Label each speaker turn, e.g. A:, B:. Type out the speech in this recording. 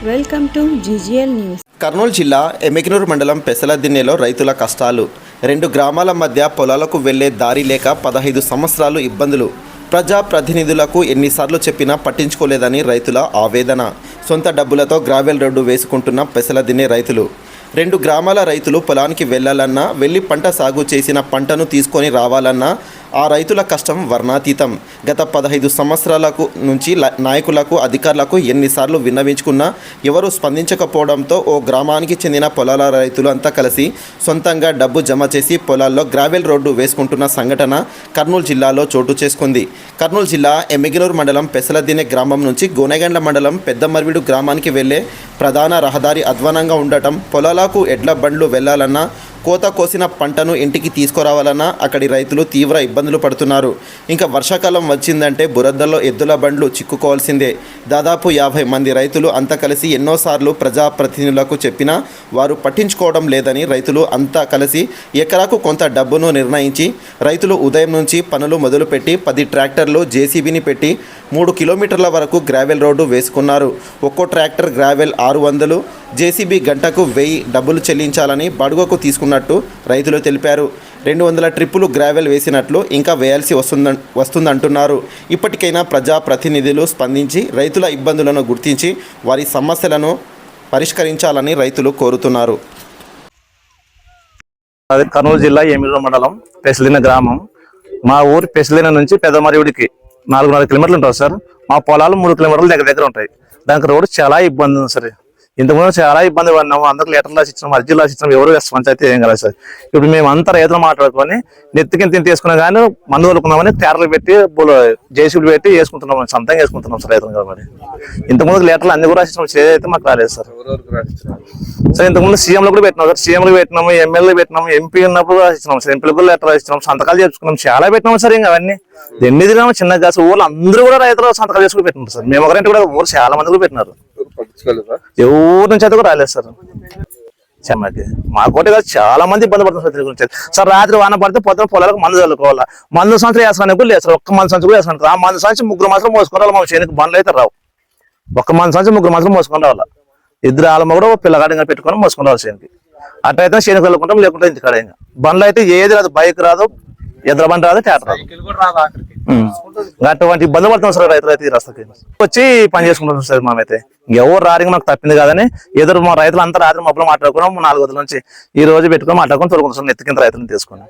A: Welcome to GGL news.
B: Kurnool జిల్లా ఎమ్మిగనూరు మండలం పెసలదిన్నెలో రైతుల కష్టాలు. 2 గ్రామాల మధ్య పొలాలకు వెళ్లే దారి లేక 15 సంవత్సరాలు ఇబ్బందులు. ప్రజాప్రతినిధులకు ఎన్నిసార్లు చెప్పినా పట్టించుకోలేదని రైతుల ఆవేదన. సొంత డబ్బులతో గ్రావెల్ రోడ్డు వేసుకుంటున్న పెసలదిన్నె రైతులు. 2 గ్రామాల రైతులు పొలానికి వెళ్లాలన్నా, వెళ్లి పంట సాగు చేసిన పంటను తీసుకొని రావాలన్నా ఆ రైతుల కష్టం వర్ణాతీతం. గత 15 సంవత్సరాలకు నుంచి నాయకులకు, అధికారులకు ఎన్నిసార్లు విన్నవించుకున్నా ఎవరూ స్పందించకపోవడంతో ఓ గ్రామానికి చెందిన పొలాల రైతులు అంతా కలిసి సొంతంగా డబ్బు జమ చేసి పొలాల్లో గ్రావెల్ రోడ్డు వేసుకుంటున్న సంఘటన కర్నూలు జిల్లాలో చోటు చేసుకుంది. కర్నూలు జిల్లా ఎమ్మిగనూరు మండలం పెసలదిన్నె గ్రామం నుంచి గోనెగండ్ల మండలం పెద్దమర్విడు గ్రామానికి వెళ్లే ప్రధాన రహదారి అధ్వానంగా ఉండటం, పొలాలకు ఎడ్ల బండ్లు వెళ్లాలన్నా, కోత కోసిన పంటను ఇంటికి తీసుకురావాలన్నా అక్కడి రైతులు తీవ్ర ఇబ్బందులు పడుతున్నారు. ఇంకా వర్షాకాలం వచ్చిందంటే బురదల్లో ఎద్దుల బండ్లు చిక్కుకోవాల్సిందే. దాదాపు 50 మంది రైతులు అంతా కలిసి ఎన్నోసార్లు ప్రజాప్రతినిధులకు చెప్పినా వారు పట్టించుకోవడం లేదని రైతులు అంతా కలిసి ఎకరాకు కొంత డబ్బును నిర్ణయించి రైతులు ఉదయం నుంచి పనులు మొదలుపెట్టి 10 ట్రాక్టర్లు జేసీబీని పెట్టి 3 కిలోమీటర్ల వరకు గ్రావెల్ రోడ్డు వేసుకున్నారు. ఒక్కో ట్రాక్టర్ గ్రావెల్ 600, జేసీబీ గంటకు 1000 డబ్బులు చెల్లించాలని బాడుగకు తీసుకున్నట్టు రైతులు తెలిపారు. 200 ట్రిప్పులు గ్రావెల్ వేసినట్లు ఇంకా వేయాల్సి వస్తుందంటున్నారు. ఇప్పటికైనా ప్రజాప్రతినిధులు స్పందించి రైతుల ఇబ్బందులను గుర్తించి వారి సమస్యలను పరిష్కరించాలని రైతులు కోరుతున్నారు.
C: కర్నూలు జిల్లా ఎమ్మిగనూరు మండలం పెసలిన గ్రామం. మా ఊరు పెసలిన నుంచి పెద్దమరివిడికి 4.5 కిలోమీటర్లు ఉంటుంది సార్. మా పొలాలు 3 కిలోమీటర్లు దగ్గర ఉంటాయి. దానికి రోడ్డు చాలా ఇబ్బంది ఉంది సార్. ఇంతకుముందు చాలా ఇబ్బంది పడినాము. అందరికి లెటర్లు రాసి ఇచ్చినాం, అర్జీలు రాసి ఇచ్చినాం, ఎవరు పంచాయతీ ఏం కదా సార్. ఇప్పుడు మేము అంతా రైతులు మాట్లాడుకొని నెత్తికి తీసుకున్నా కానీ మందు వదులుకున్నామని ట్యారర్లు పెట్టి జేసీబీలు పెట్టి వేసుకుంటున్నాం, సొంతంగా వేసుకుంటున్నాం సార్ రైతులు కాబట్టి. ఇంతకుముందు లెటర్లు అన్ని కూడా రాసిచ్చినాం, ఏదైతే మాకు రాలేదు సార్. సార్ ఇంతకుముందు సీఎంలు కూడా పెట్టినాం సార్. సీఎంలు పెట్టినాము, ఎమ్మెల్యేలు పెట్టినాము, ఎంపీ ఉన్నప్పుడు రాసిచ్చినాం సార్. ఎంపీలు కూడా లెటర్ రాసిచ్చినాం, సంతకాలు చేసుకున్నాం, చాలా పెట్టినాం సార్. ఇంకా అవన్నీ 8 గ్రామం చిన్న కాదు, ఊళ్ళు అందరూ కూడా రైతులు సంతకాలు చేసుకుని పెట్టినారు సార్. మేము ఒకరింటి కూడా ఊరు చాలా మంది కూడా పెట్టినారు. ఎవరి నుంచి అయితే కూడా రాలేదు సార్. మాకోటి కాదు, చాలా మంది ఇబ్బంది పడుతున్నారు సార్ గురించి. సార్ రాత్రి వాన పడితే పొద్దున పొలాలకు మందు చల్లుకోవాలా. మందు సంవత్సరం వేసుకోవడానికి కూడా లేదు సార్. ఒక్క మందు సంవత్సరం కూడా వేసుకోండి. ఆ మందు సంవత్సరం 3 మాత్రం మోసుకొని రావాలి. మా చేనికి బండ్లు అయితే రావు. ఒక్క మందు సంవత్సరం 3 మాత్రం మోసుకొని రావాలా. 2 ఆలమ్మ కూడా పిల్లగాడిగా పెట్టుకొని మోసుకొని రావాలి చేనికి. అట్లయితే చేనికి వెళ్ళుకుంటాం, లేకుంటే ఇంటికాడ. ఇంకా బండ్లు అయితే ఏది రాదు, బైక్ రాదు, ఎద్దుల బండి రాదు, ట్రాక్టర్ రాదు. అటువంటి ఇబ్బంది పడుతున్నాం సార్ రైతులు అయితే. ఈ రస్తకి వచ్చి పని చేసుకుంటున్నాం సార్. మేమైతే ఎవరు రారింగ్ మాకు తప్పింది కాదని ఎదురు మా రైతులు అంతా రాత్రి మబ్బులు మాట్లాడుకున్నాం. 4 రోజుల నుంచి ఈ రోజు పెట్టుకొని మాట్లాడుకొని తొలగుతున్నాం సార్. నెత్తికింత రైతులను తీసుకుని